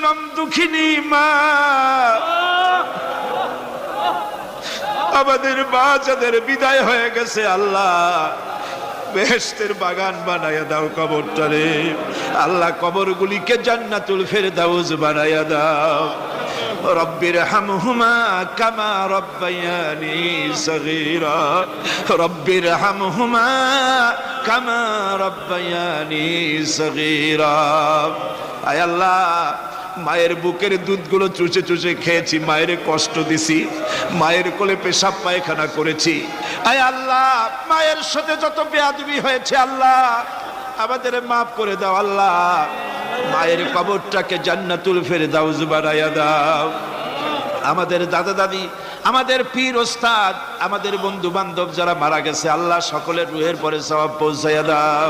নির্মম দুঃখিনী মা, আমাদের মা যাদের বিদায় হয়ে গেছে আল্লাহ বেহেশতের বাগান বানায়া দাও কবরটারে। আল্লাহ কবরগুলিকে জান্নাতুল ফেরদাউস বানায়া দাও। রব্বির হামহুমা কামা রব্বায়ানি সগীরা, রব্বির হামহুমা কামা রব্বায়ানি সগীরা। আয় আল্লাহ, মায়ের বুকের দুধগুলো চুষে চুষে খেয়েছি, মায়ের কষ্ট দিছি, মায়ের কোলে পেশাব পায়খানা করেছি। আয় আল্লাহ, মায়ের সাথে যত বেয়াদবি হয়েছে আল্লাহ আমাদের মাফ করে দাও। আল্লাহ মায়ের কবরটাকে জান্নাতুল ফেরদাউস বানায়া দাও। আমাদের দাদা দাদি, আমাদের পীর ওস্তাদ, আমাদের বন্ধু বান্ধব যারা মারা গেছে আল্লাহ সকলের রুহের পরে সওয়াব পৌঁছায়া দাও।